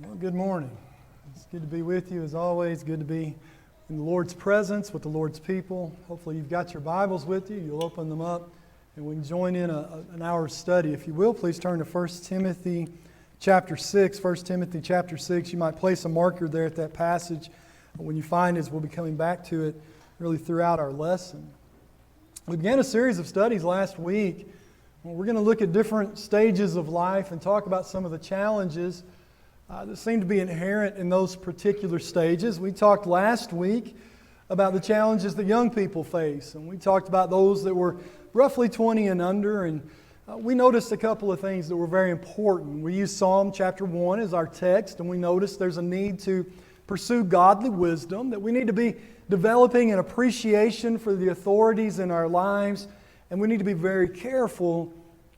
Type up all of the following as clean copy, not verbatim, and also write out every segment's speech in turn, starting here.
Well, good morning. It's good to be with you as always. Good to be in the Lord's presence with the Lord's people. Hopefully you've got your Bibles with you. You'll open them up and we can join in an hour's study. If you will, please turn to 1 Timothy chapter 6. 1 Timothy chapter 6. You might place a marker there at that passage. When you find it, we'll be coming back to it really throughout our lesson. We began a series of studies last week. We're going to look at different stages of life and talk about some of the challenges that seem to be inherent in those particular stages. We talked last week about the challenges that young people face, and we talked about those that were roughly 20 and under, and we noticed a couple of things that were very important. We used Psalm chapter 1 as our text, and we noticed there's a need to pursue godly wisdom, that we need to be developing an appreciation for the authorities in our lives, and we need to be very careful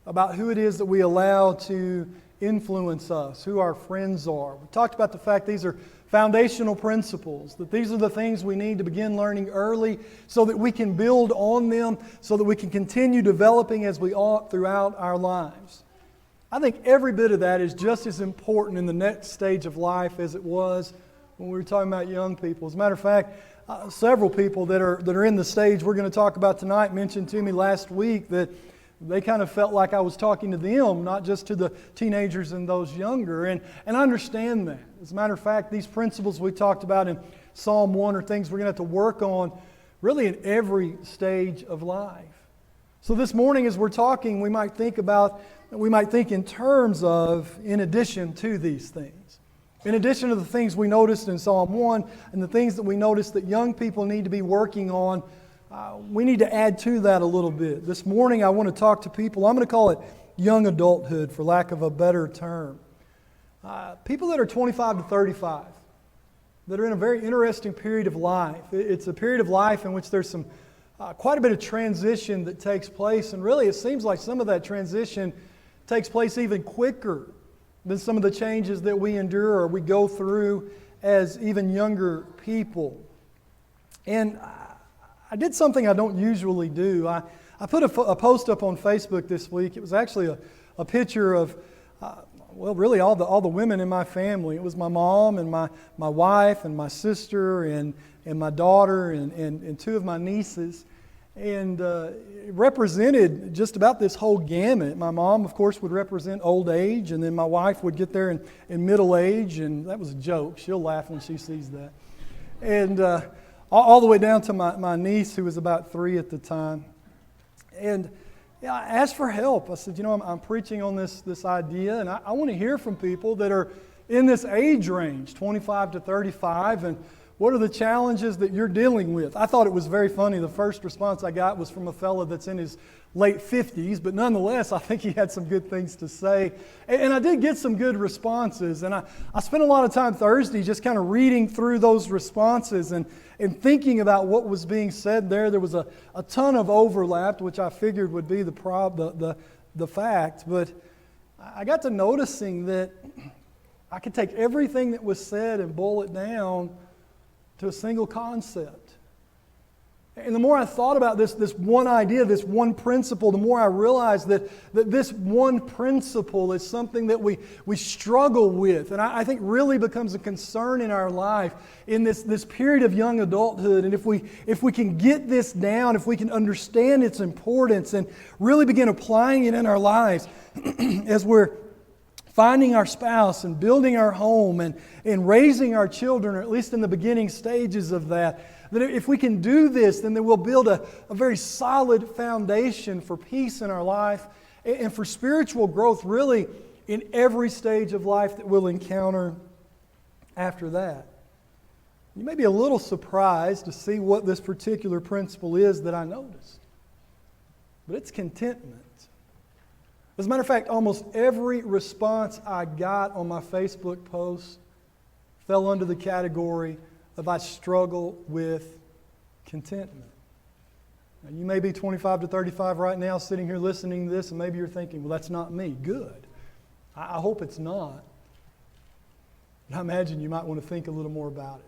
about who it is that we allow to influence us, who our friends are. We talked about the fact these are foundational principles, that these are the things we need to begin learning early so that we can build on them, so that we can continue developing as we ought throughout our lives. I think every bit of that is just as important in the next stage of life as it was when we were talking about young people. As a matter of fact, several people that are in the stage we're going to talk about tonight mentioned to me last week that they kind of felt like I was talking to them, not just to the teenagers and those younger. And I understand that. As a matter of fact, these principles we talked about in Psalm 1 are things we're going to have to work on really in every stage of life. So this morning as we're talking, we might think in terms of in addition to these things. In addition to the things we noticed in Psalm 1 and the things that we noticed that young people need to be working on, we need to add to that a little bit. This morning I want to talk to people, I'm going to call it young adulthood for lack of a better term. People that are 25 to 35, that are in a very interesting period of life. It's a period of life in which there's quite a bit of transition that takes place, and really it seems like some of that transition takes place even quicker than some of the changes that we endure or we go through as even younger people. And I did something I don't usually do. I put a post up on Facebook this week. It was actually a picture of, really all the women in my family. It was my mom and my wife and my sister and my daughter and two of my nieces. And it represented just about this whole gamut. My mom, of course, would represent old age, and then my wife would get there in middle age, and that was a joke. She'll laugh when she sees that. And all the way down to my niece, who was about 3 at the time. And I asked for help. I said, I'm preaching on this idea, and I want to hear from people that are in this age range, 25 to 35, and what are the challenges that you're dealing with? I thought it was very funny. The first response I got was from a fellow that's in his late 50s, but nonetheless, I think he had some good things to say. And I did get some good responses, and I spent a lot of time Thursday just kind of reading through those responses and thinking about what was being said there. There was a ton of overlap, which I figured would be the fact, but I got to noticing that I could take everything that was said and boil it down to a single concept. And the more I thought about this one idea, this one principle, the more I realized that this one principle is something that we struggle with, and I think really becomes a concern in our life in this period of young adulthood. And if we can get this down, if we can understand its importance and really begin applying it in our lives as we're finding our spouse and building our home and raising our children, or at least in the beginning stages of that if we can do this, then we'll build a very solid foundation for peace in our life and for spiritual growth really in every stage of life that we'll encounter after that. You may be a little surprised to see what this particular principle is that I noticed, but it's contentment. As a matter of fact, almost every response I got on my Facebook post fell under the category of I struggle with contentment. Now, you may be 25 to 35 right now sitting here listening to this, and maybe you're thinking, well, that's not me. Good. I hope it's not. But I imagine you might want to think a little more about it.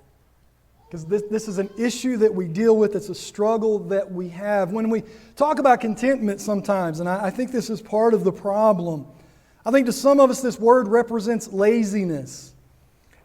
Because this is an issue that we deal with. It's a struggle that we have. When we talk about contentment sometimes, and I think this is part of the problem, I think to some of us this word represents laziness.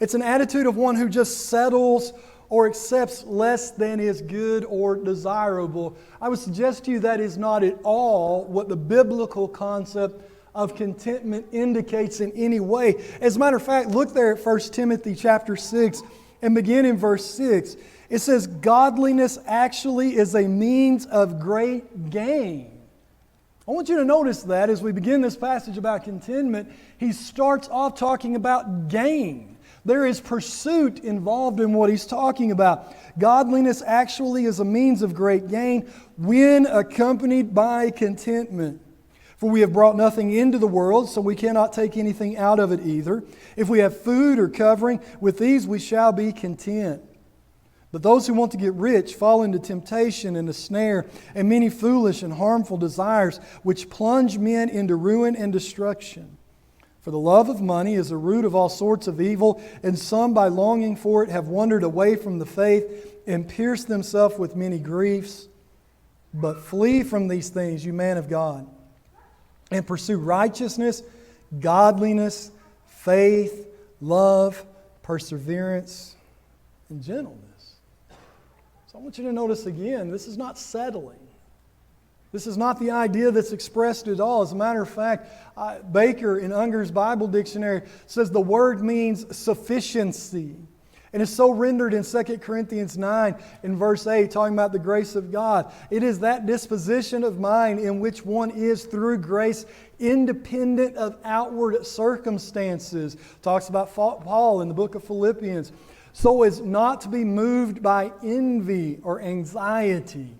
It's an attitude of one who just settles or accepts less than is good or desirable. I would suggest to you that is not at all what the biblical concept of contentment indicates in any way. As a matter of fact, look there at 1 Timothy chapter 6 and begin in verse 6. It says, godliness actually is a means of great gain. I want you to notice that as we begin this passage about contentment, he starts off talking about gain. There is pursuit involved in what he's talking about. Godliness actually is a means of great gain when accompanied by contentment. For we have brought nothing into the world, so we cannot take anything out of it either. If we have food or covering, with these we shall be content. But those who want to get rich fall into temptation and a snare and many foolish and harmful desires, which plunge men into ruin and destruction. For the love of money is the root of all sorts of evil, and some by longing for it have wandered away from the faith and pierced themselves with many griefs. But flee from these things, you man of God, and pursue righteousness, godliness, faith, love, perseverance, and gentleness. So I want you to notice again, this is not settling. This is not the idea that's expressed at all. As a matter of fact, Baker in Unger's Bible Dictionary says the word means sufficiency. And it's so rendered in 2 Corinthians 9 in verse 8, talking about the grace of God. It is that disposition of mind in which one is through grace independent of outward circumstances. Talks about Paul in the book of Philippians. So as not to be moved by envy or anxiety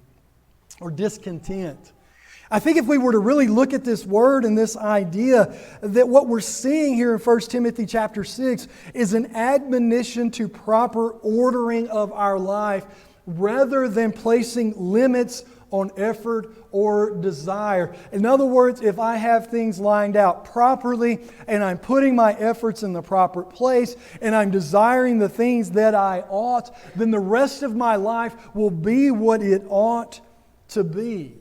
or discontent. I think if we were to really look at this word and this idea, that what we're seeing here in 1 Timothy chapter 6 is an admonition to proper ordering of our life rather than placing limits on effort or desire. In other words, if I have things lined out properly and I'm putting my efforts in the proper place and I'm desiring the things that I ought, then the rest of my life will be what it ought to be.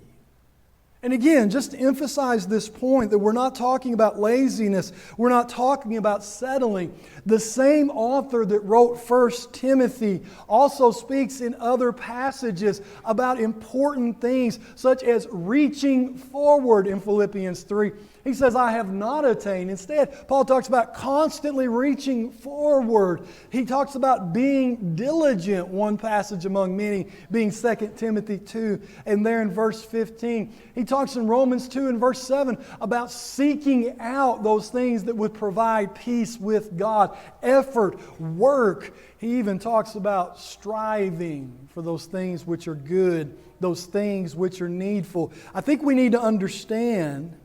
And again, just to emphasize this point that we're not talking about laziness, we're not talking about settling. The same author that wrote 1 Timothy also speaks in other passages about important things such as reaching forward in Philippians 3. He says, I have not attained. Instead, Paul talks about constantly reaching forward. He talks about being diligent, one passage among many, being 2 Timothy 2. And there in verse 15, he talks in Romans 2 and verse 7 about seeking out those things that would provide peace with God, effort, work. He even talks about striving for those things which are good, those things which are needful. I think we need to understand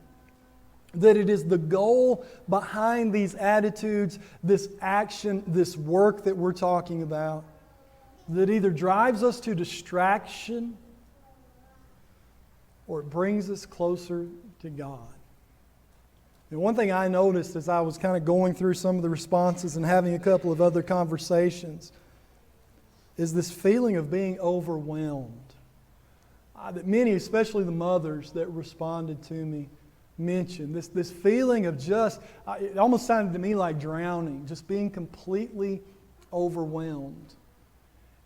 that it is the goal behind these attitudes, this action, this work that we're talking about, that either drives us to distraction or it brings us closer to God. And one thing I noticed as I was kind of going through some of the responses and having a couple of other conversations is this feeling of being overwhelmed. That many, especially the mothers that responded to me, mentioned this feeling of just, it almost sounded to me like drowning, just being completely overwhelmed.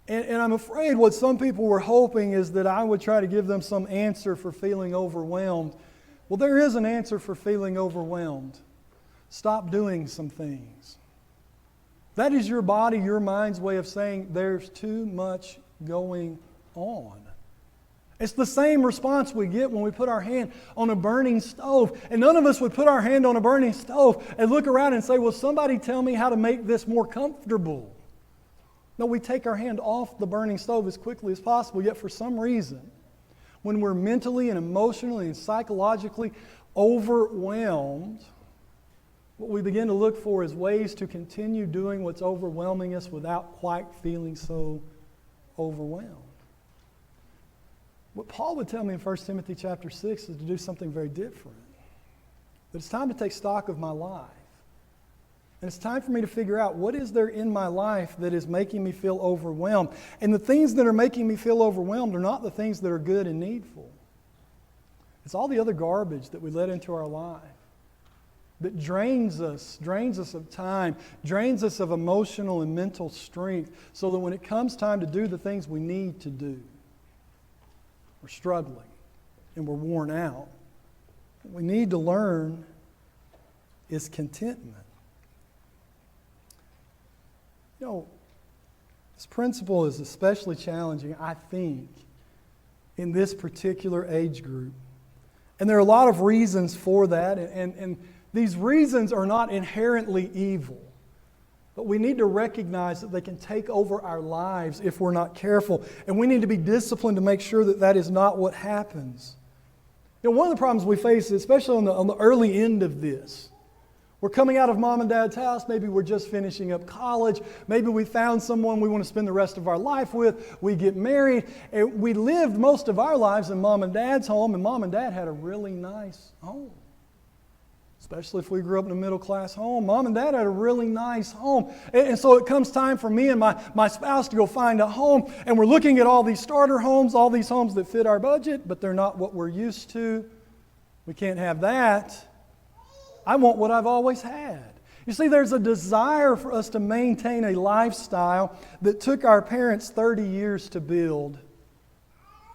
And I'm afraid what some people were hoping is that I would try to give them some answer for feeling overwhelmed. Well, there is an answer for feeling overwhelmed. Stop doing some things. That is your body, your mind's way of saying there's too much going on. It's the same response we get when we put our hand on a burning stove. And none of us would put our hand on a burning stove and look around and say, will somebody tell me how to make this more comfortable? No, we take our hand off the burning stove as quickly as possible. Yet for some reason, when we're mentally and emotionally and psychologically overwhelmed, what we begin to look for is ways to continue doing what's overwhelming us without quite feeling so overwhelmed. What Paul would tell me in 1 Timothy chapter 6 is to do something very different. That it's time to take stock of my life. And it's time for me to figure out what is there in my life that is making me feel overwhelmed. And the things that are making me feel overwhelmed are not the things that are good and needful. It's all the other garbage that we let into our life. that drains us of time, drains us of emotional and mental strength, so that when it comes time to do the things we need to do, we're struggling and we're worn out. What we need to learn is contentment. You know, this principle is especially challenging, I think, in this particular age group. And there are a lot of reasons for that, and these reasons are not inherently evil. But we need to recognize that they can take over our lives if we're not careful. And we need to be disciplined to make sure that that is not what happens. You know, one of the problems we face, especially on the early end of this, we're coming out of mom and dad's house. Maybe we're just finishing up college. Maybe we found someone we want to spend the rest of our life with. We get married. And we lived most of our lives in mom and dad's home, and mom and dad had a really nice home. Especially if we grew up in a middle-class home. Mom and dad had a really nice home. And so it comes time for me and my spouse to go find a home. And we're looking at all these starter homes, all these homes that fit our budget, but they're not what we're used to. We can't have that. I want what I've always had. You see, there's a desire for us to maintain a lifestyle that took our parents 30 years to build.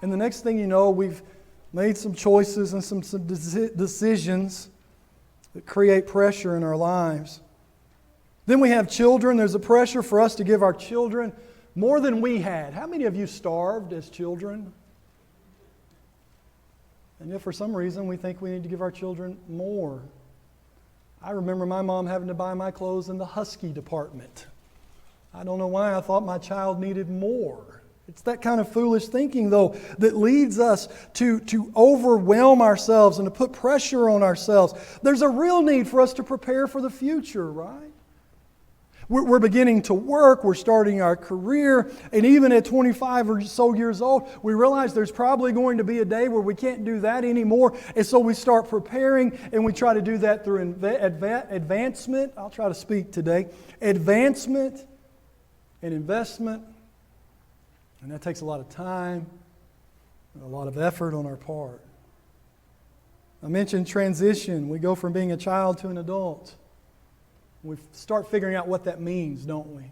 And the next thing you know, we've made some choices and some decisions that create pressure in our lives. Then we have children. There's a pressure for us to give our children more than we had. How many of you starved as children? And yet for some reason we think we need to give our children more. I remember my mom having to buy my clothes in the Husky department. I don't know why I thought my child needed more. It's that kind of foolish thinking, though, that leads us to overwhelm ourselves and to put pressure on ourselves. There's a real need for us to prepare for the future, right? We're beginning to work, we're starting our career, and even at 25 or so years old, we realize there's probably going to be a day where we can't do that anymore, and so we start preparing, and we try to do that through advancement. I'll try to speak today. Advancement and investment, and that takes a lot of time and a lot of effort on our part. I mentioned transition. We go from being a child to an adult. We start figuring out what that means, don't we?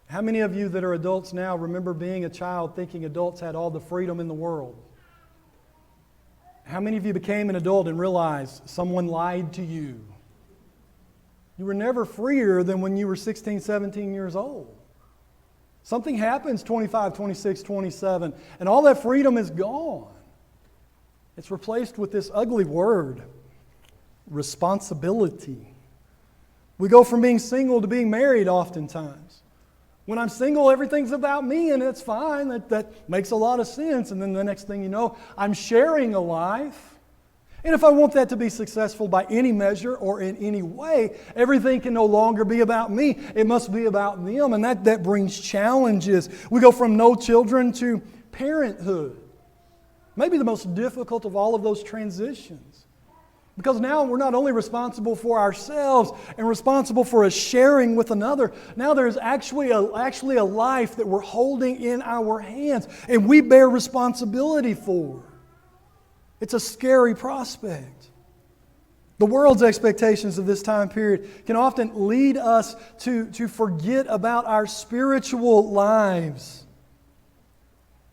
How many of you that are adults now remember being a child thinking adults had all the freedom in the world? How many of you became an adult and realized someone lied to you? You were never freer than when you were 16, 17 years old. Something happens 25, 26, 27, and all that freedom is gone. It's replaced with this ugly word, responsibility. We go from being single to being married oftentimes. When I'm single, everything's about me, and it's fine. That makes a lot of sense. And then the next thing you know, I'm sharing a life. And if I want that to be successful by any measure or in any way, everything can no longer be about me. It must be about them, and that brings challenges. We go from no children to parenthood. Maybe the most difficult of all of those transitions. Because now we're not only responsible for ourselves and responsible for us sharing with another, now there's actually a life that we're holding in our hands and we bear responsibility for. It's a scary prospect. The world's expectations of this time period can often lead us to forget about our spiritual lives.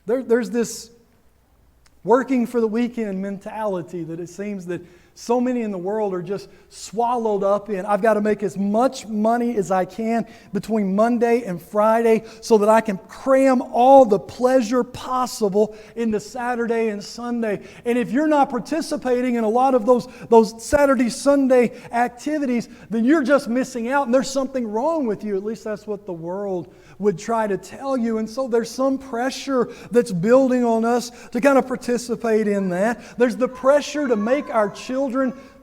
There's this working for the weekend mentality that it seems that so many in the world are just swallowed up in. I've got to make as much money as I can between Monday and Friday so that I can cram all the pleasure possible into Saturday and Sunday. And if you're not participating in a lot of those Saturday, Sunday activities, then you're just missing out and there's something wrong with you. At least that's what the world would try to tell you. And so there's some pressure that's building on us to kind of participate in that. There's the pressure to make our children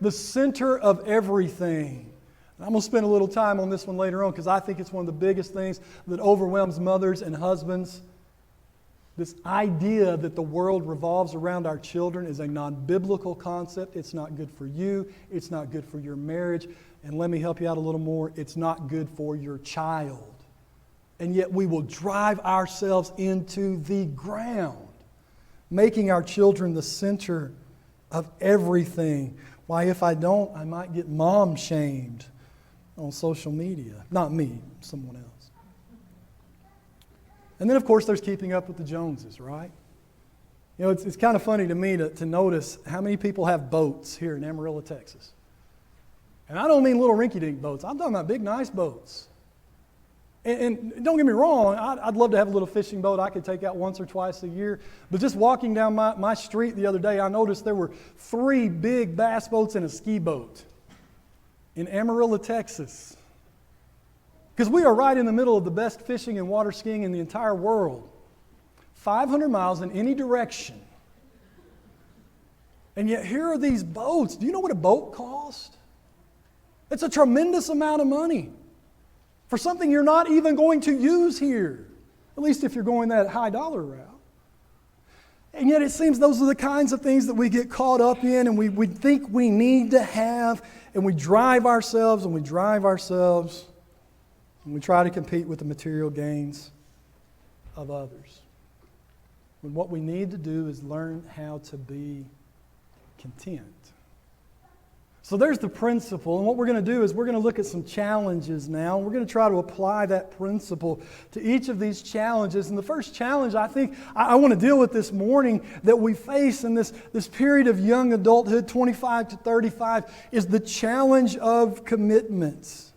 the center of everything. I'm going to spend a little time on this one later on because I think it's one of the biggest things that overwhelms mothers and husbands. This idea that the world revolves around our children is a non-biblical concept. It's not good for you. It's not good for your marriage. And let me help you out a little more. It's not good for your child. And yet we will drive ourselves into the ground, making our children the center of everything. Why, if I don't, I might get mom shamed on social media. Not me, someone else. And then, of course, there's keeping up with the Joneses, right? You know, it's kind of funny to me to notice how many people have boats here in Amarillo, Texas. And I don't mean little rinky-dink boats. I'm talking about big, nice boats. And don't get me wrong, I'd love to have a little fishing boat I could take out once or twice a year. But just walking down my street the other day, I noticed there were 3 big bass boats and a ski boat in Amarillo, Texas. Because we are right in the middle of the best fishing and water skiing in the entire world. 500 miles in any direction. And yet here are these boats. Do you know what a boat costs? It's a tremendous amount of money for something you're not even going to use here, at least if you're going that high dollar route. And yet it seems those are the kinds of things that we get caught up in and we think we need to have, and we drive ourselves and we try to compete with the material gains of others. When what we need to do is learn how to be content. So there's the principle, and what we're going to do is we're going to look at some challenges now. We're going to try to apply that principle to each of these challenges. And the first challenge I think I want to deal with this morning that we face in this period of young adulthood, 25 to 35, is the challenge of commitments.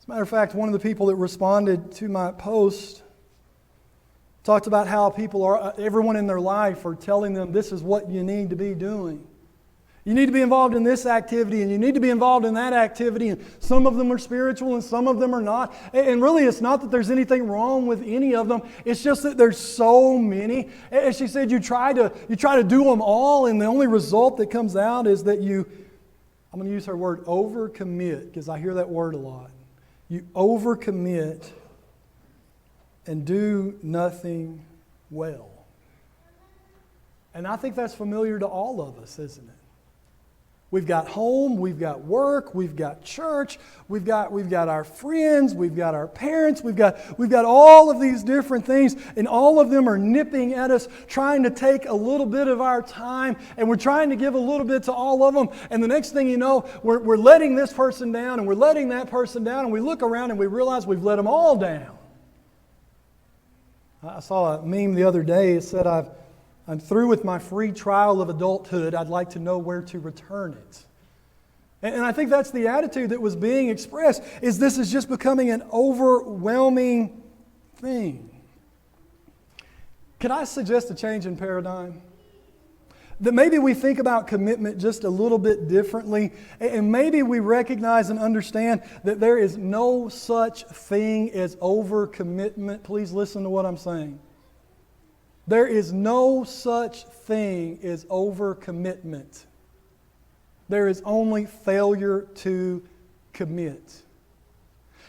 As a matter of fact, one of the people that responded to my post talked about how everyone in their life are telling them this is what you need to be doing. You need to be involved in this activity, and you need to be involved in that activity, and some of them are spiritual and some of them are not. And really, it's not that there's anything wrong with any of them. It's just that there's so many. As she said, you try to do them all, and the only result that comes out is that I'm going to use her word, overcommit, because I hear that word a lot. You overcommit and do nothing well. And I think that's familiar to all of us, isn't it? We've got home, we've got work, we've got church, we've got our friends, we've got our parents, we've got all of these different things, and all of them are nipping at us, trying to take a little bit of our time, and we're trying to give a little bit to all of them, and the next thing you know, we're letting this person down, and we're letting that person down, and we look around and we realize we've let them all down. I saw a meme the other day. It said, I'm through with my free trial of adulthood. I'd like to know where to return it. And I think that's the attitude that was being expressed, is this is just becoming an overwhelming thing. Could I suggest a change in paradigm? That maybe we think about commitment just a little bit differently, and maybe we recognize and understand that there is no such thing as overcommitment. Please listen to what I'm saying. There is no such thing as overcommitment. There is only failure to commit.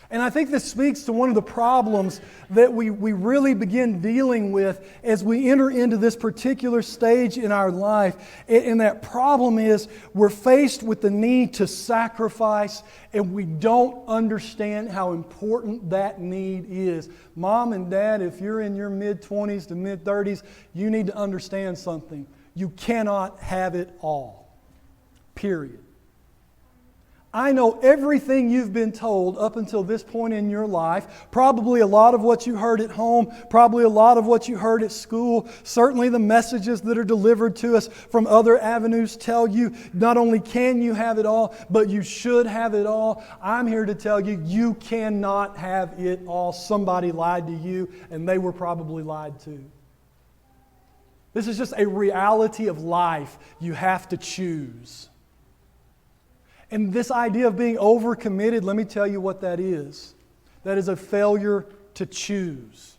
And I think this speaks to one of the problems that we really begin dealing with as we enter into this particular stage in our life. And that problem is we're faced with the need to sacrifice, and we don't understand how important that need is. Mom and Dad, if you're in your mid-20s to mid-30s, you need to understand something. You cannot have it all. Period. I know everything you've been told up until this point in your life, probably a lot of what you heard at home, probably a lot of what you heard at school, certainly the messages that are delivered to us from other avenues tell you not only can you have it all, but you should have it all. I'm here to tell you, you cannot have it all. Somebody lied to you, and they were probably lied to. This is just a reality of life. You have to choose. And this idea of being overcommitted, let me tell you what that is. That is a failure to choose.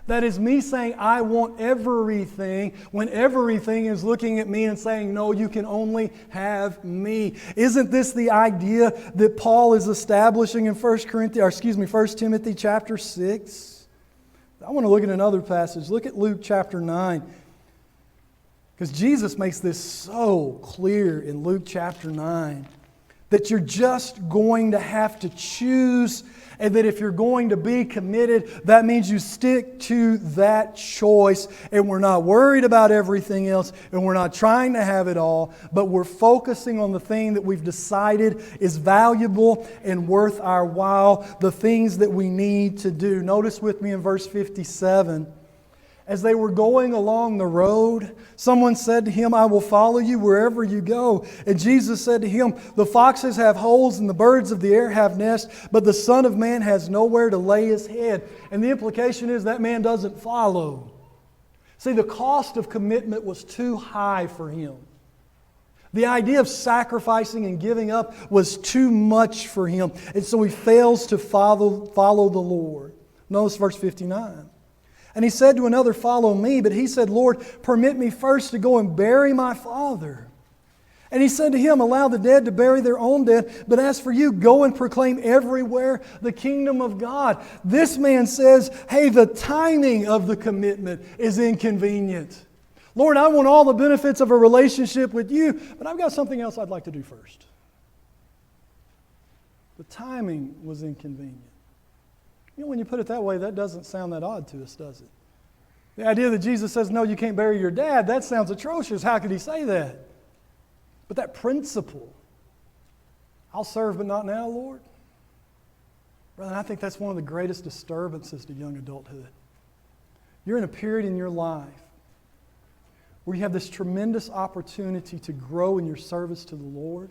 That is me saying, I want everything, when everything is looking at me and saying, no, you can only have me. Isn't this the idea that Paul is establishing in 1 Timothy chapter 6? I want to look at another passage. Look at Luke chapter 9. Because Jesus makes this so clear in Luke chapter 9. That you're just going to have to choose, and that if you're going to be committed, that means you stick to that choice, and we're not worried about everything else, and we're not trying to have it all, but we're focusing on the thing that we've decided is valuable and worth our while, the things that we need to do. Notice with me in verse 57. As they were going along the road, someone said to him, I will follow you wherever you go. And Jesus said to him, the foxes have holes and the birds of the air have nests, but the Son of Man has nowhere to lay his head. And the implication is that man doesn't follow. See, the cost of commitment was too high for him. The idea of sacrificing and giving up was too much for him. And so he fails to follow the Lord. Notice verse 59. And he said to another, follow me. But he said, Lord, permit me first to go and bury my father. And he said to him, allow the dead to bury their own dead. But as for you, go and proclaim everywhere the kingdom of God. This man says, hey, the timing of the commitment is inconvenient. Lord, I want all the benefits of a relationship with you, but I've got something else I'd like to do first. The timing was inconvenient. You know, when you put it that way, that doesn't sound that odd to us, does it? The idea that Jesus says, no, you can't bury your dad, that sounds atrocious. How could he say that? But that principle, I'll serve but not now, Lord. Brother, I think that's one of the greatest disturbances to young adulthood. You're in a period in your life where you have this tremendous opportunity to grow in your service to the Lord.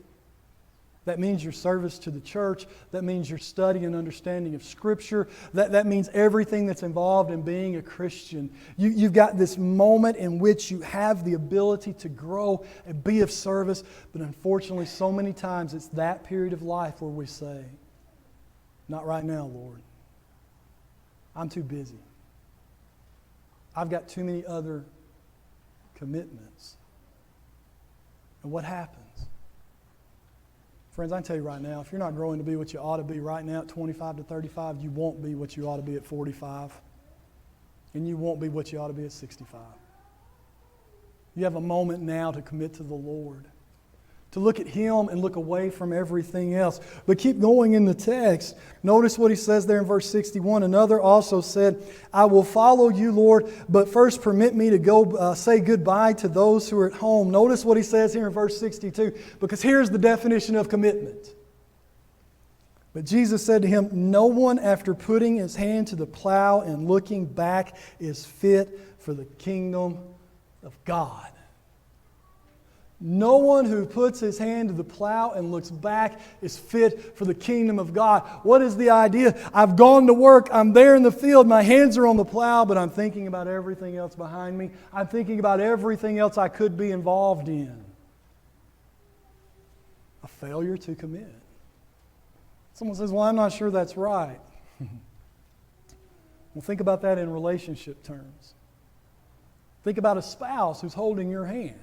That means your service to the church. That means your study and understanding of Scripture. That means everything that's involved in being a Christian. You've got this moment in which you have the ability to grow and be of service. But unfortunately, so many times it's that period of life where we say, not right now, Lord. I'm too busy. I've got too many other commitments. And what happens? Friends, I can tell you right now, if you're not growing to be what you ought to be right now at 25 to 35, you won't be what you ought to be at 45. And you won't be what you ought to be at 65. You have a moment now to commit to the Lord, to look at Him and look away from everything else. But keep going in the text. Notice what he says there in verse 61. Another also said, I will follow you, Lord, but first permit me to go say goodbye to those who are at home. Notice what he says here in verse 62, because here's the definition of commitment. But Jesus said to him, no one after putting his hand to the plow and looking back is fit for the kingdom of God. No one who puts his hand to the plow and looks back is fit for the kingdom of God. What is the idea? I've gone to work. I'm there in the field. My hands are on the plow, but I'm thinking about everything else behind me. I'm thinking about everything else I could be involved in. A failure to commit. Someone says, well, I'm not sure that's right. Well, think about that in relationship terms. Think about a spouse who's holding your hand,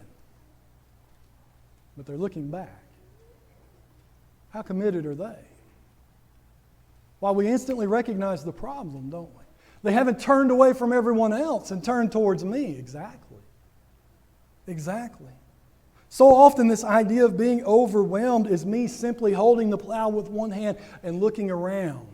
but they're looking back. How committed are they? Well, we instantly recognize the problem, don't we? They haven't turned away from everyone else and turned towards me. Exactly. Exactly. So often this idea of being overwhelmed is me simply holding the plow with one hand and looking around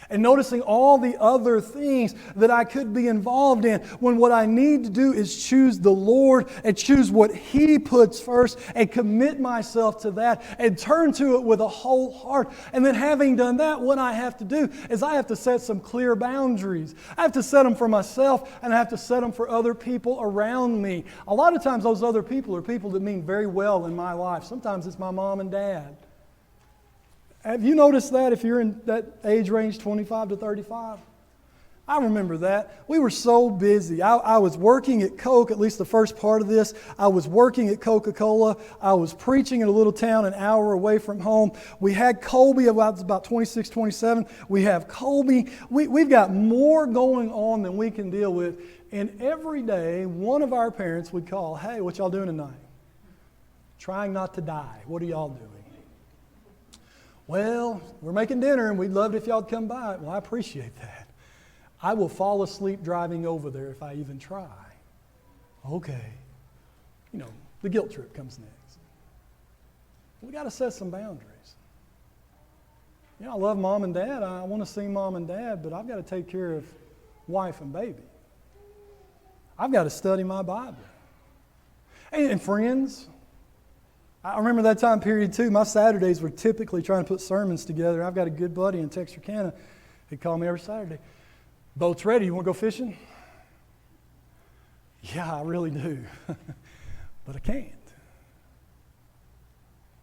and noticing all the other things that I could be involved in, when what I need to do is choose the Lord and choose what He puts first and commit myself to that and turn to it with a whole heart. And then having done that, what I have to do is I have to set some clear boundaries. I have to set them for myself, and I have to set them for other people around me. A lot of times those other people are people that mean very well in my life. Sometimes it's my mom and dad. Have you noticed that if you're in that age range, 25 to 35? I remember that. We were so busy. I was working at Coke, at least the first part of this. I was working at Coca-Cola. I was preaching in a little town an hour away from home. We had Colby, about 26, 27. We have Colby. We've got more going on than we can deal with. And every day, one of our parents would call, hey, what y'all doing tonight? Trying not to die. What are y'all doing? Well, we're making dinner and we'd love it if y'all would come by. Well, I appreciate that. I will fall asleep driving over there if I even try. Okay. The guilt trip comes next. We got to set some boundaries. You know, I love mom and dad. I want to see mom and dad, but I've got to take care of wife and baby. I've got to study my Bible. And friends, I remember that time period too. My Saturdays were typically trying to put sermons together. I've got a good buddy in Texarkana. He'd call me every Saturday. Boat's ready. You want to go fishing? Yeah, I really do. But I can't.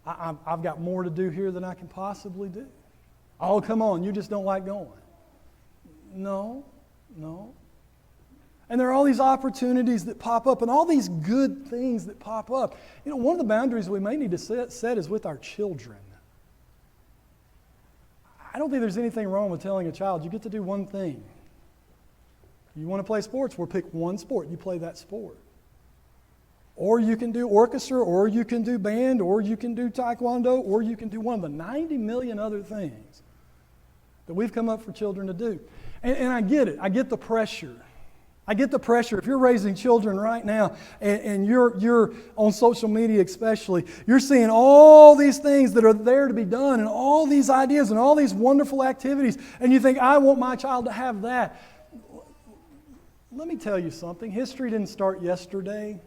I've got more to do here than I can possibly do. Oh, come on, you just don't like going. No. And there are all these opportunities that pop up and all these good things that pop up. You know, one of the boundaries we may need to set is with our children. I don't think there's anything wrong with telling a child, you get to do one thing. You want to play sports? We'll pick one sport. You play that sport. Or you can do orchestra, or you can do band, or you can do taekwondo, or you can do one of the 90 million other things that we've come up for children to do. And I get it. I get the pressure. I get the pressure. If you're raising children right now, and you're on social media especially, you're seeing all these things that are there to be done, and all these ideas, and all these wonderful activities, and you think, I want my child to have that. Let me tell you something. History didn't start yesterday.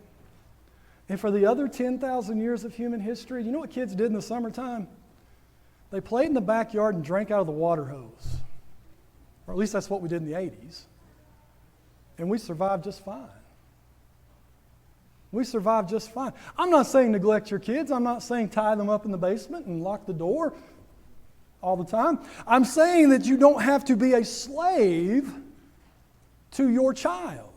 And for the other 10,000 years of human history, you know what kids did in the summertime? They played in the backyard and drank out of the water hose. Or at least that's what we did in the 80s. And we survived just fine. We survived just fine. I'm not saying neglect your kids. I'm not saying tie them up in the basement and lock the door all the time. I'm saying that you don't have to be a slave to your child.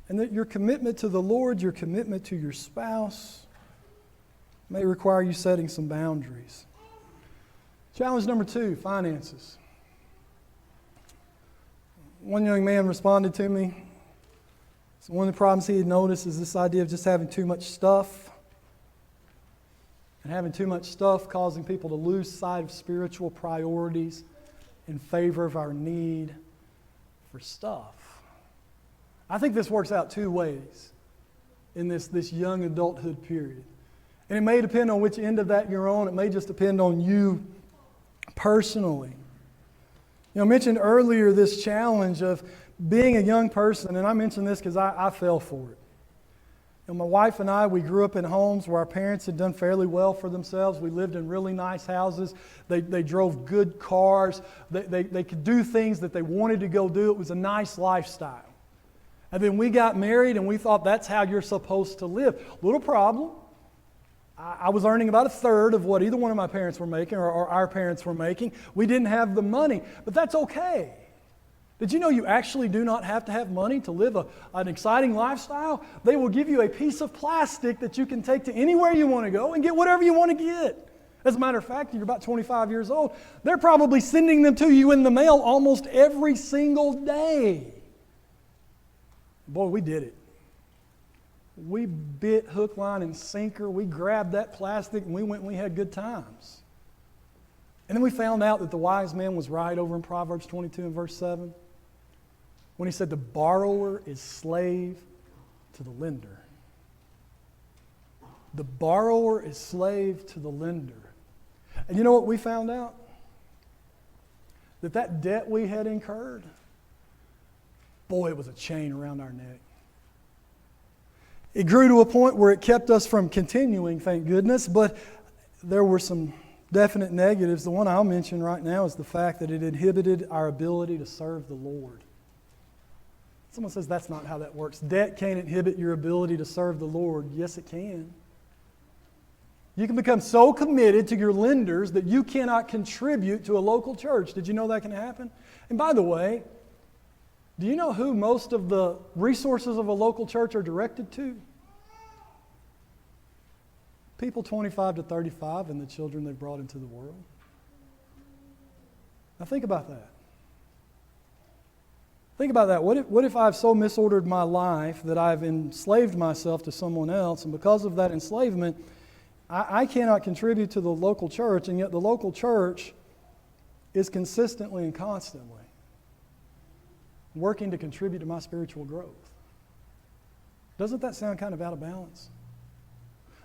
And that your commitment to the Lord, your commitment to your spouse, may require you setting some boundaries. Challenge number 2, finances. One young man responded to me. So one of the problems he had noticed is this idea of just having too much stuff. And having too much stuff causing people to lose sight of spiritual priorities in favor of our need for stuff. I think this works out 2 ways in this young adulthood period. And it may depend on which end of that you're on. It may just depend on you personally. You know, I mentioned earlier this challenge of being a young person, and I mentioned this because I fell for it. You know, my wife and I, we grew up in homes where our parents had done fairly well for themselves. We lived in really nice houses. They drove good cars. They could do things that they wanted to go do. It was a nice lifestyle. And then we got married and we thought that's how you're supposed to live. Little problem. I was earning about 1/3 of what either one of my parents were making or our parents were making. We didn't have the money, but that's okay. Did you know you actually do not have to have money to live an exciting lifestyle? They will give you a piece of plastic that you can take to anywhere you want to go and get whatever you want to get. As a matter of fact, you're about 25 years old. They're probably sending them to you in the mail almost every single day. Boy, we did it. We bit hook, line, and sinker. We grabbed that plastic and we went and we had good times. And then we found out that the wise man was right over in Proverbs 22 and verse 7 when he said the borrower is slave to the lender. The borrower is slave to the lender. And you know what we found out? That debt we had incurred, boy, it was a chain around our neck. It grew to a point where it kept us from continuing, thank goodness, but there were some definite negatives. The one I'll mention right now is the fact that it inhibited our ability to serve the Lord. Someone says that's not how that works. Debt can't inhibit your ability to serve the Lord. Yes, it can. You can become so committed to your lenders that you cannot contribute to a local church. Did you know that can happen? And by the way, do you know who most of the resources of a local church are directed to? People 25 to 35 and the children they've brought into the world. Now think about that. Think about that. What if I've so misordered my life that I've enslaved myself to someone else, and because of that enslavement, I cannot contribute to the local church, and yet the local church is consistently and constantly working to contribute to my spiritual growth. Doesn't that sound kind of out of balance?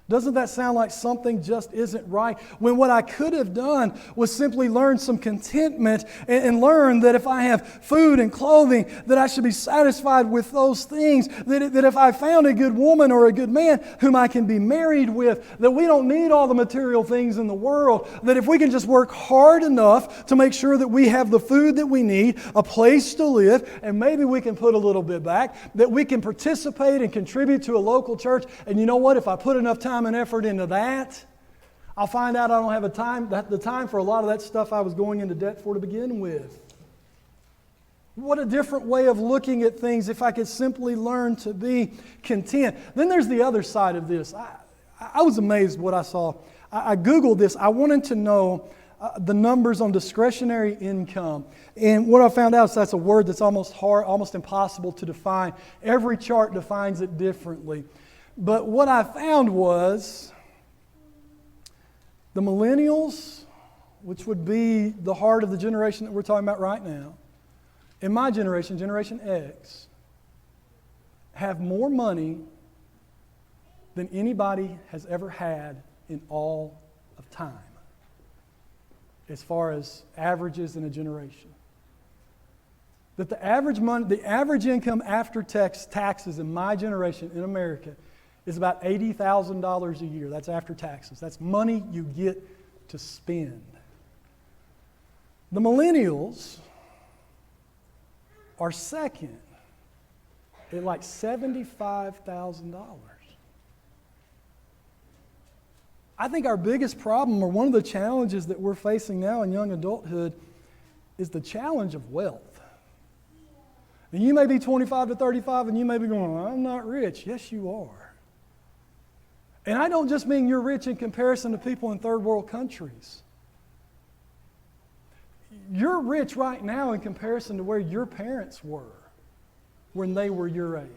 Doesn't that sound like something just isn't right? When what I could have done was simply learn some contentment and learn that if I have food and clothing, that I should be satisfied with those things. That if I found a good woman or a good man whom I can be married with, that we don't need all the material things in the world. That if we can just work hard enough to make sure that we have the food that we need, a place to live, and maybe we can put a little bit back, that we can participate and contribute to a local church. And you know what? If I put enough time and effort into that, I'll find out I don't have the time for a lot of that stuff I was going into debt for to begin with. What a different way of looking at things if I could simply learn to be content. Then there's the other side of this. I was amazed what I saw. I Googled this. I wanted to know the numbers on discretionary income. And what I found out is that's a word that's almost hard, almost impossible to define. Every chart defines it differently. But what I found was the millennials, which would be the heart of the generation that we're talking about right now, in my generation, Generation X, have more money than anybody has ever had in all of time, as far as averages in a generation. That the average income after taxes in my generation in America is about $80,000 a year. That's after taxes. That's money you get to spend. The millennials are second at like $75,000. I think our biggest problem, or one of the challenges that we're facing now in young adulthood, is the challenge of wealth. And you may be 25 to 35 and you may be going, I'm not rich. Yes, you are. And I don't just mean you're rich in comparison to people in third world countries. You're rich right now in comparison to where your parents were when they were your age.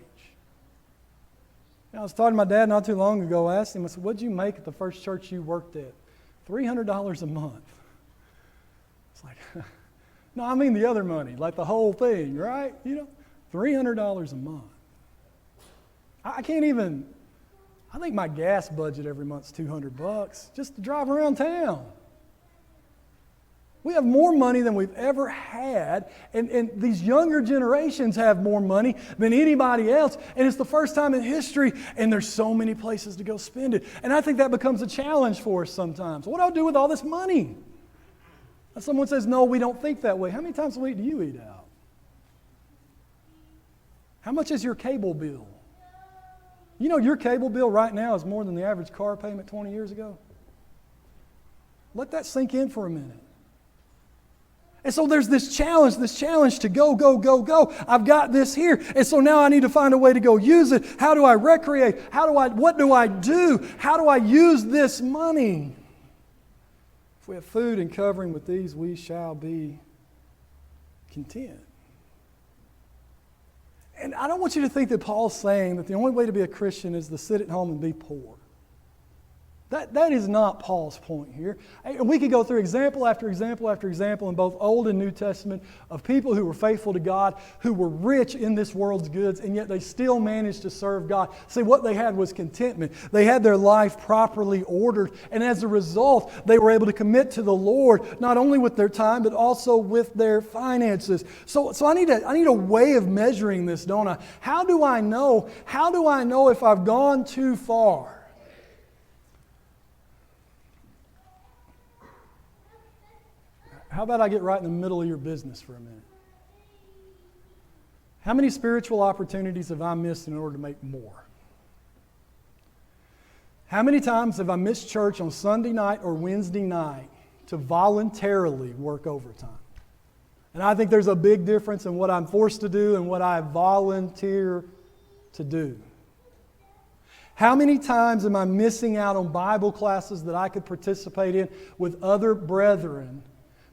I was talking to my dad not too long ago. I asked him, I said, what'd you make at the first church you worked at? $300 a month. It's like, no, I mean the other money, like the whole thing, right? $300 a month. I can't even, I think my gas budget every month is $200 just to drive around town. We have more money than we've ever had, and these younger generations have more money than anybody else, and it's the first time in history, and there's so many places to go spend it. And I think that becomes a challenge for us sometimes. What do I do with all this money? Someone says, no, we don't think that way. How many times a week do you eat out? How much is your cable bill? You know your cable bill right now is more than the average car payment 20 years ago? Let that sink in for a minute. And so there's this challenge to go, go, go, go. I've got this here. And so now I need to find a way to go use it. How do I recreate? What do I do? How do I use this money? If we have food and covering with these, we shall be content. And I don't want you to think that Paul's saying that the only way to be a Christian is to sit at home and be poor. That is not Paul's point here. We could go through example after example after example in both Old and New Testament of people who were faithful to God, who were rich in this world's goods, and yet they still managed to serve God. See, what they had was contentment. They had their life properly ordered, and as a result, they were able to commit to the Lord, not only with their time, but also with their finances. So I need a way of measuring this, don't I? How do I know if I've gone too far? How about I get right in the middle of your business for a minute? How many spiritual opportunities have I missed in order to make more? How many times have I missed church on Sunday night or Wednesday night to voluntarily work overtime? And I think there's a big difference in what I'm forced to do and what I volunteer to do. How many times am I missing out on Bible classes that I could participate in with other brethren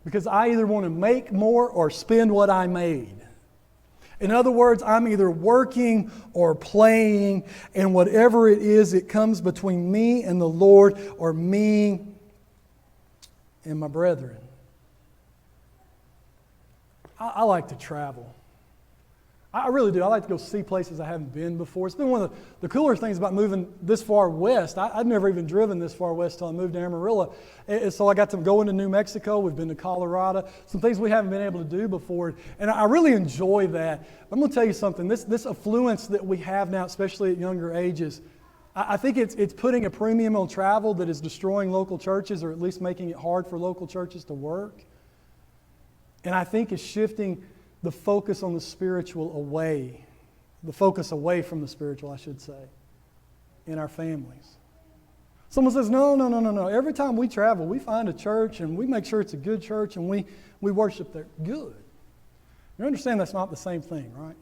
because I either want to make more or spend what I made? In other words, I'm either working or playing, and whatever it is, it comes between me and the Lord or me and my brethren. I like to travel. I really do. I like to go see places I haven't been before. It's been one of the cooler things about moving this far west. I'd never even driven this far west until I moved to Amarillo. And so I got to go into New Mexico. We've been to Colorado. Some things we haven't been able to do before. And I really enjoy that. I'm going to tell you something. This affluence that we have now, especially at younger ages, I think it's putting a premium on travel that is destroying local churches, or at least making it hard for local churches to work. And I think it's shifting the focus on the spiritual away, the focus away from the spiritual, I should say, in our families. Someone says, no. Every time we travel, we find a church and we make sure it's a good church and we worship there. Good. You understand that's not the same thing, right?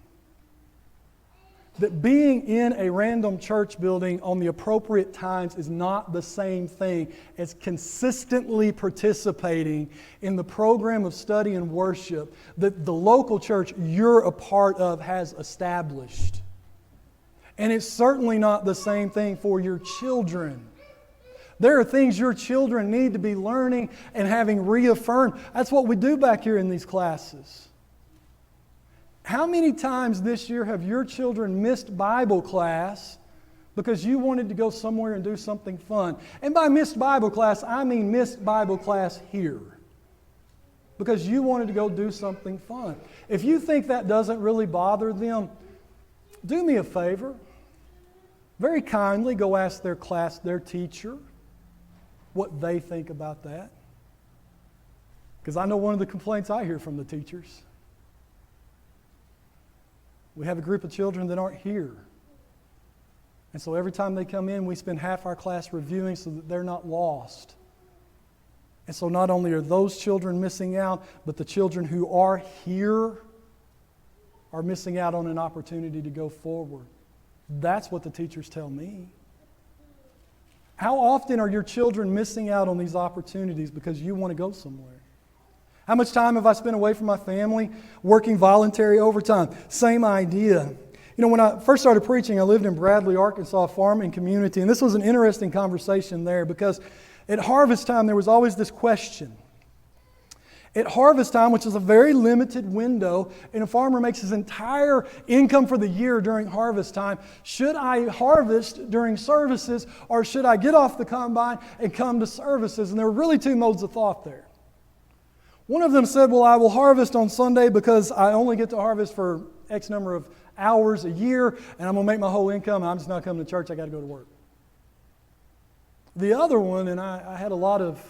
That being in a random church building on the appropriate times is not the same thing as consistently participating in the program of study and worship that the local church you're a part of has established. And it's certainly not the same thing for your children. There are things your children need to be learning and having reaffirmed. That's what we do back here in these classes. How many times this year have your children missed Bible class because you wanted to go somewhere and do something fun? And by missed Bible class, I mean missed Bible class here. Because you wanted to go do something fun. If you think that doesn't really bother them, do me a favor. Very kindly go ask their class, their teacher, what they think about that. Because I know one of the complaints I hear from the teachers. We have a group of children that aren't here. And so every time they come in, we spend half our class reviewing so that they're not lost. And so not only are those children missing out, but the children who are here are missing out on an opportunity to go forward. That's what the teachers tell me. How often are your children missing out on these opportunities because you want to go somewhere? How much time have I spent away from my family working voluntary overtime? Same idea. You know, when I first started preaching, I lived in Bradley, Arkansas, a farming community, and this was an interesting conversation there because at harvest time there was always this question. At harvest time, which is a very limited window, and a farmer makes his entire income for the year during harvest time, should I harvest during services or should I get off the combine and come to services? And there were really two modes of thought there. One of them said, well, I will harvest on Sunday because I only get to harvest for X number of hours a year, and I'm going to make my whole income, and I'm just not coming to church, I got to go to work. The other one, and I had a lot of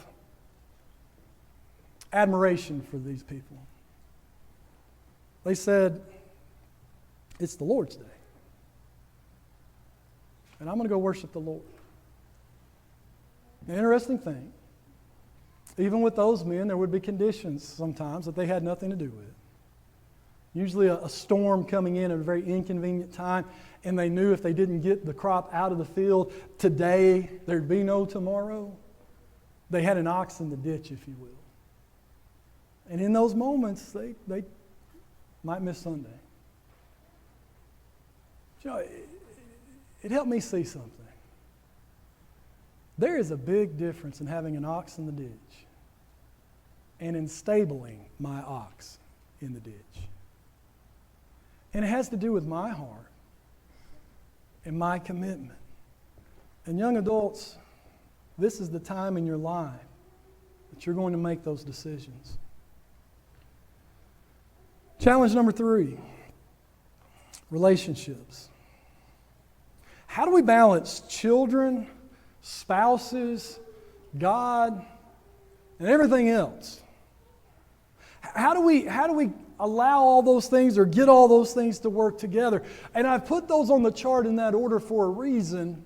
admiration for these people. They said, it's the Lord's Day, and I'm going to go worship the Lord. The interesting thing, even with those men, there would be conditions sometimes that they had nothing to do with. Usually a storm coming in at a very inconvenient time, and they knew if they didn't get the crop out of the field today, there'd be no tomorrow. They had an ox in the ditch, if you will. And in those moments, they might miss Sunday. You know, it helped me see something. There is a big difference in having an ox in the ditch and in stabling my ox in the ditch. And it has to do with my heart and my commitment. And young adults, this is the time in your life that you're going to make those decisions. Challenge number 3, relationships. How do we balance children, spouses, God, and everything else? How do we allow all those things or get all those things to work together? And I've put those on the chart in that order for a reason,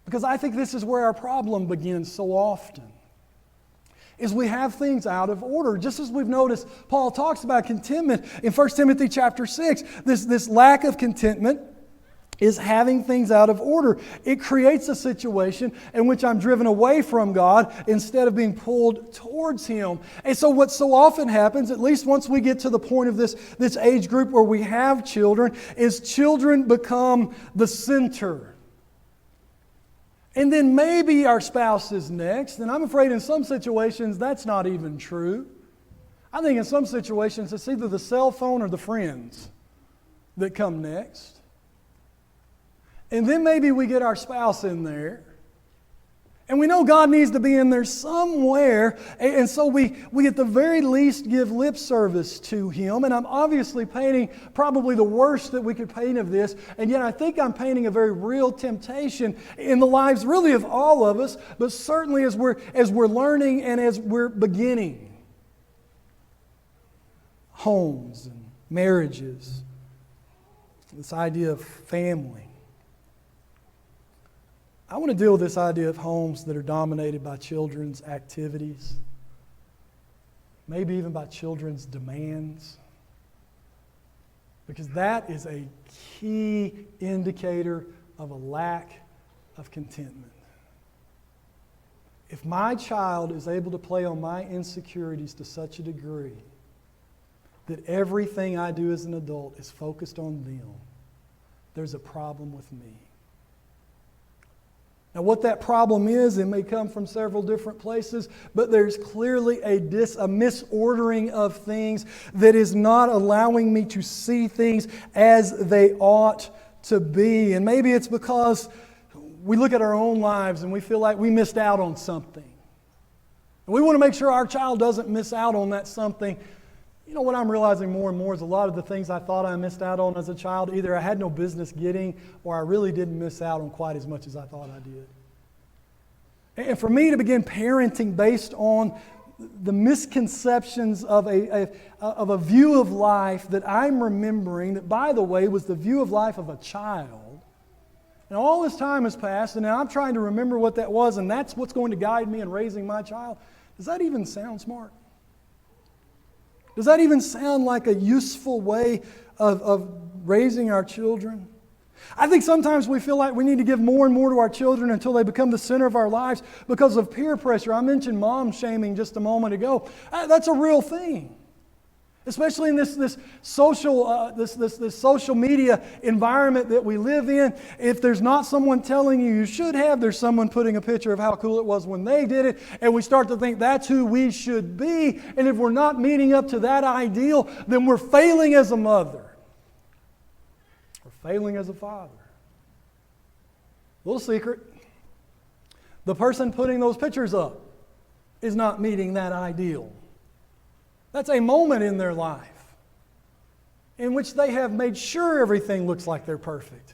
because I think this is where our problem begins so often, is we have things out of order. Just as we've noticed, Paul talks about contentment in 1 Timothy chapter 6. This lack of contentment is having things out of order. It creates a situation in which I'm driven away from God instead of being pulled towards Him. And so what so often happens, at least once we get to the point of this age group where we have children, is children become the center. And then maybe our spouse is next, and I'm afraid in some situations that's not even true. I think in some situations it's either the cell phone or the friends. that come next. And then maybe we get our spouse in there. And we know God needs to be in there somewhere. And so we at the very least give lip service to Him. And I'm obviously painting probably the worst that we could paint of this. And yet I think I'm painting a very real temptation in the lives really of all of us. But certainly as we're learning and as we're beginning. Homes and marriages. This idea of family. I want to deal with this idea of homes that are dominated by children's activities, maybe even by children's demands, because that is a key indicator of a lack of contentment. If my child is able to play on my insecurities to such a degree that everything I do as an adult is focused on them, there's a problem with me. Now, what that problem is, it may come from several different places, but there's clearly a misordering of things that is not allowing me to see things as they ought to be. And maybe it's because we look at our own lives and we feel like we missed out on something. And we want to make sure our child doesn't miss out on that something. You know what I'm realizing more and more is a lot of the things I thought I missed out on as a child, either I had no business getting or I really didn't miss out on quite as much as I thought I did. And for me to begin parenting based on the misconceptions of a view of life that I'm remembering, that by the way was the view of life of a child, and all this time has passed and now I'm trying to remember what that was and that's what's going to guide me in raising my child. Does that even sound smart? Does that even sound like a useful way of raising our children? I think sometimes we feel like we need to give more and more to our children until they become the center of our lives because of peer pressure. I mentioned mom shaming just a moment ago. That's a real thing. Especially in this social media environment that we live in. If there's not someone telling you you should have, there's someone putting a picture of how cool it was when they did it, and we start to think that's who we should be. And if we're not meeting up to that ideal, then we're failing as a mother. We're failing as a father. Little secret. The person putting those pictures up is not meeting that ideal. That's a moment in their life in which they have made sure everything looks like they're perfect.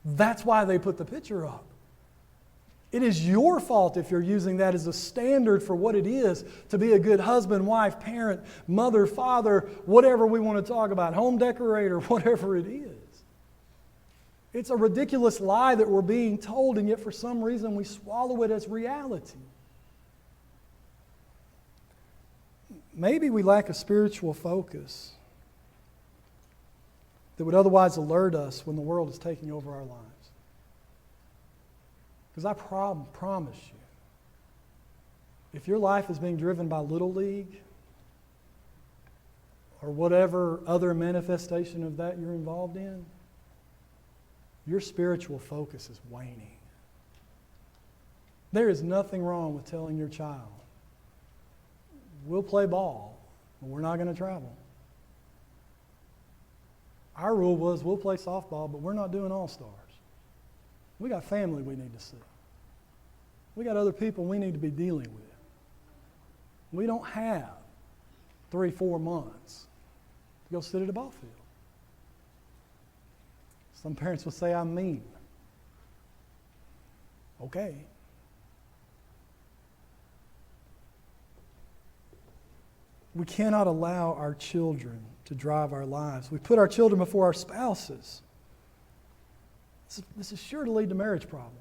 That's why they put the picture up. It is your fault if you're using that as a standard for what it is to be a good husband, wife, parent, mother, father, whatever we want to talk about, home decorator, whatever it is. It's a ridiculous lie that we're being told, and yet for some reason we swallow it as reality. Maybe we lack a spiritual focus that would otherwise alert us when the world is taking over our lives. Because I promise you, if your life is being driven by Little League or whatever other manifestation of that you're involved in, your spiritual focus is waning. There is nothing wrong with telling your child, we'll play ball, but we're not going to travel. Our rule was we'll play softball, but we're not doing all-stars. We got family we need to see. We got other people we need to be dealing with. We don't have 3-4 months to go sit at a ball field. Some parents will say I'm mean. Okay. We cannot allow our children to drive our lives. We put our children before our spouses. This is sure to lead to marriage problems.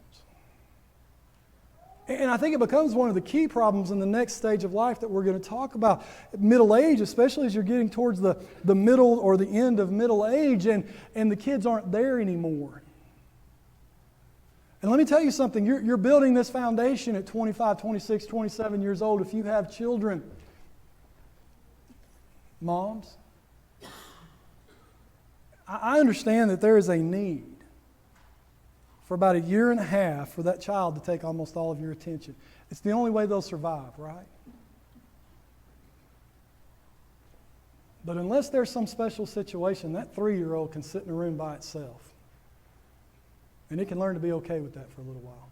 And I think it becomes one of the key problems in the next stage of life that we're going to talk about. Middle age, especially as you're getting towards the middle or the end of middle age and the kids aren't there anymore. And let me tell you something. You're building this foundation at 25, 26, 27 years old if you have children. Moms, I understand that there is a need for about 1.5 years for that child to take almost all of your attention. It's the only way they'll survive, right? But unless there's some special situation, that 3-year-old can sit in a room by itself. And it can learn to be okay with that for a little while.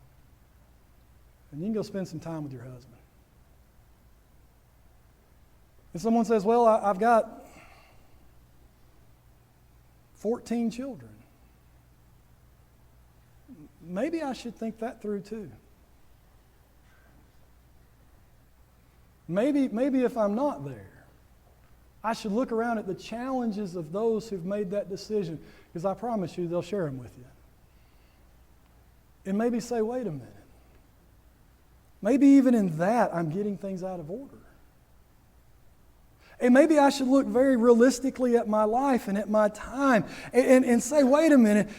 And you can go spend some time with your husband. And someone says, well, I've got 14 children. Maybe I should think that through too. Maybe if I'm not there, I should look around at the challenges of those who've made that decision, because I promise you they'll share them with you. And maybe say, wait a minute. Maybe even in that I'm getting things out of order. And maybe I should look very realistically at my life and at my time and say, wait a minute,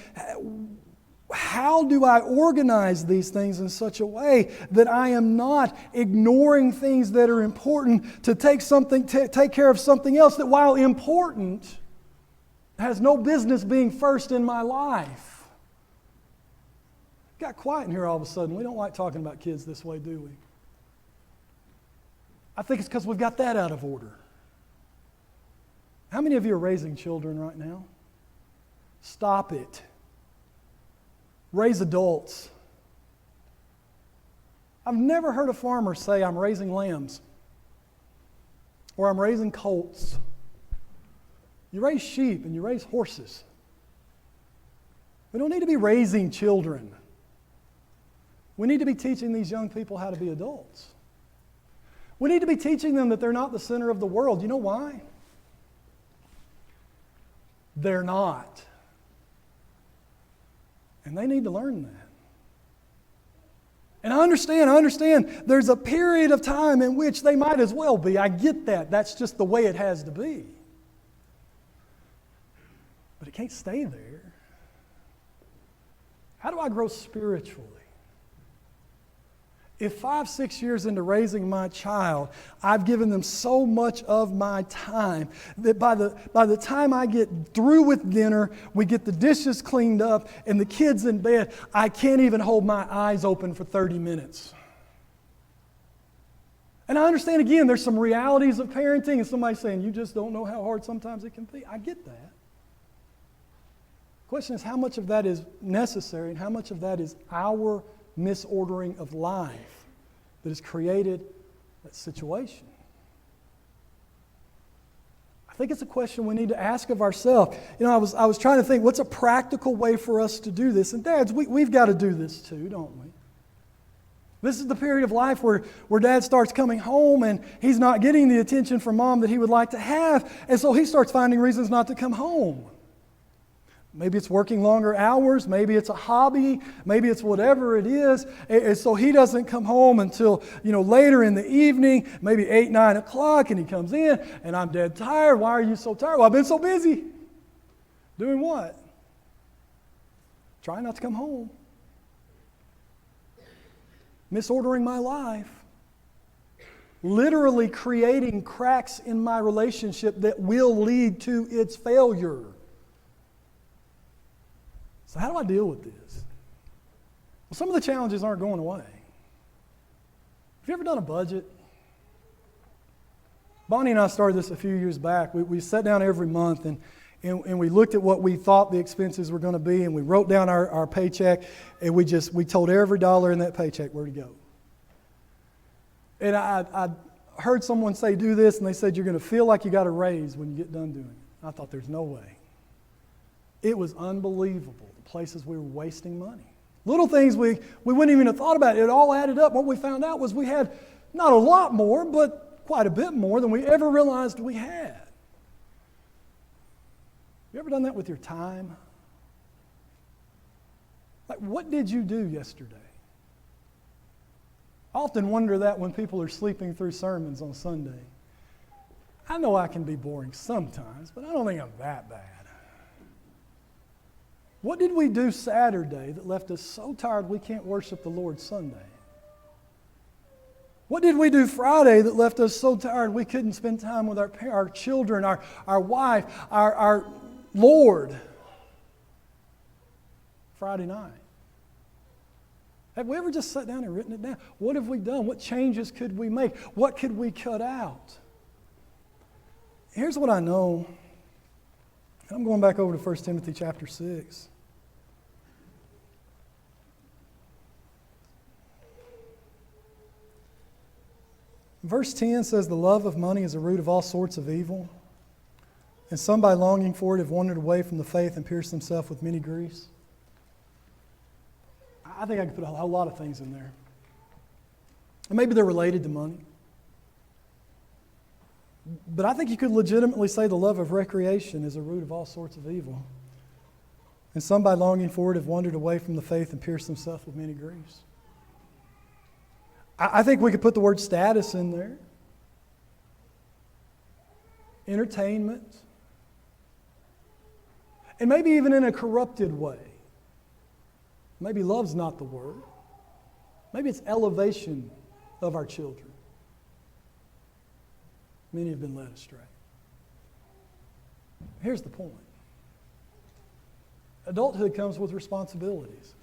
how do I organize these things in such a way that I am not ignoring things that are important to take care of something else that, while important, has no business being first in my life? It got quiet in here all of a sudden. We don't like talking about kids this way, do we? I think it's because we've got that out of order. How many of you are raising children right now? Stop it. Raise adults. I've never heard a farmer say, I'm raising lambs, or I'm raising colts. You raise sheep and you raise horses. We don't need to be raising children. We need to be teaching these young people how to be adults. We need to be teaching them that they're not the center of the world. You know why? They're not. And they need to learn that. And I understand there's a period of time in which they might as well be. I get that. That's just the way it has to be. But it can't stay there. How do I grow spiritually? If 5-6 years into raising my child, I've given them so much of my time that by the time I get through with dinner, we get the dishes cleaned up and the kids in bed, I can't even hold my eyes open for 30 minutes. And I understand, again, there's some realities of parenting, and somebody saying, you just don't know how hard sometimes it can be. I get that. The question is, how much of that is necessary and how much of that is our misordering of life that has created that situation? I think it's a question we need to ask of ourselves. You know, I was trying to think, what's a practical way for us to do this? And dads, we've got to do this too, don't we? This is the period of life where dad starts coming home and he's not getting the attention from mom that he would like to have, and so he starts finding reasons not to come home. Maybe it's working longer hours, maybe it's a hobby, maybe it's whatever it is. And so he doesn't come home until, later in the evening, maybe 8, 9 o'clock, and he comes in, and I'm dead tired. Why are you so tired? Well, I've been so busy. Doing what? Trying not to come home. Misordering my life. Literally creating cracks in my relationship that will lead to its failure. So how do I deal with this? Well, some of the challenges aren't going away. Have you ever done a budget? Bonnie and I started this a few years back. We sat down every month and we looked at what we thought the expenses were going to be, and we wrote down our paycheck, and we told every dollar in that paycheck where to go. And I heard someone say, do this, and they said, you're going to feel like you got a raise when you get done doing it. I thought, there's no way. It was unbelievable, the places we were wasting money. Little things we wouldn't even have thought about. It all added up. What we found out was we had not a lot more, but quite a bit more than we ever realized we had. You ever done that with your time? Like, what did you do yesterday? I often wonder that when people are sleeping through sermons on Sunday. I know I can be boring sometimes, but I don't think I'm that bad. What did we do Saturday that left us so tired we can't worship the Lord Sunday? What did we do Friday that left us so tired we couldn't spend time with our children, our wife, our Lord? Friday night. Have we ever just sat down and written it down? What have we done? What changes could we make? What could we cut out? Here's what I know. And I'm going back over to 1 Timothy chapter 6. Verse 10 says, the love of money is a root of all sorts of evil. And some by longing for it have wandered away from the faith and pierced themselves with many griefs. I think I could put a whole lot of things in there. And maybe they're related to money. But I think you could legitimately say the love of recreation is a root of all sorts of evil. And some by longing for it have wandered away from the faith and pierced themselves with many griefs. I think we could put the word status in there. Entertainment. And maybe even in a corrupted way. Maybe love's not the word. Maybe it's elevation of our children. Many have been led astray. Here's the point. Adulthood comes with responsibilities.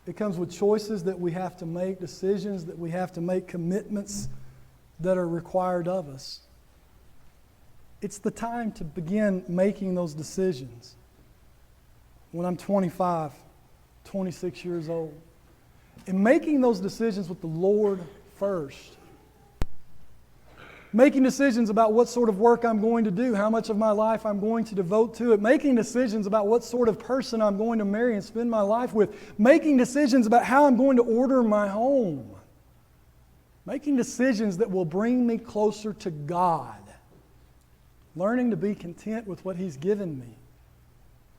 It comes with choices that we have to make, decisions that we have to make, commitments that are required of us. It's the time to begin making those decisions. When I'm 25, 26 years old, and making those decisions with the Lord first. Making decisions about what sort of work I'm going to do, how much of my life I'm going to devote to it. Making decisions about what sort of person I'm going to marry and spend my life with. Making decisions about how I'm going to order my home. Making decisions that will bring me closer to God. Learning to be content with what He's given me.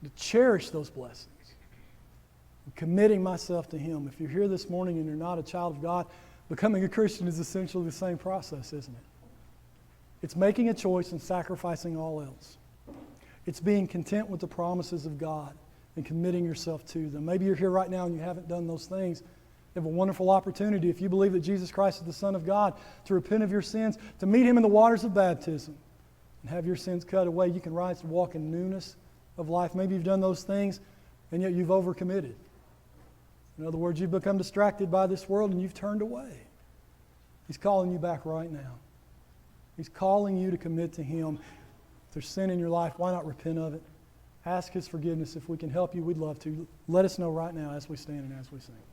To cherish those blessings. And committing myself to Him. If you're here this morning and you're not a child of God, becoming a Christian is essentially the same process, isn't it? It's making a choice and sacrificing all else. It's being content with the promises of God and committing yourself to them. Maybe you're here right now and you haven't done those things. You have a wonderful opportunity, if you believe that Jesus Christ is the Son of God, to repent of your sins, to meet Him in the waters of baptism, and have your sins cut away. You can rise to walk in newness of life. Maybe you've done those things, and yet you've overcommitted. In other words, you've become distracted by this world and you've turned away. He's calling you back right now. He's calling you to commit to Him. If there's sin in your life, why not repent of it? Ask His forgiveness. If we can help you, we'd love to. Let us know right now as we stand and as we sing.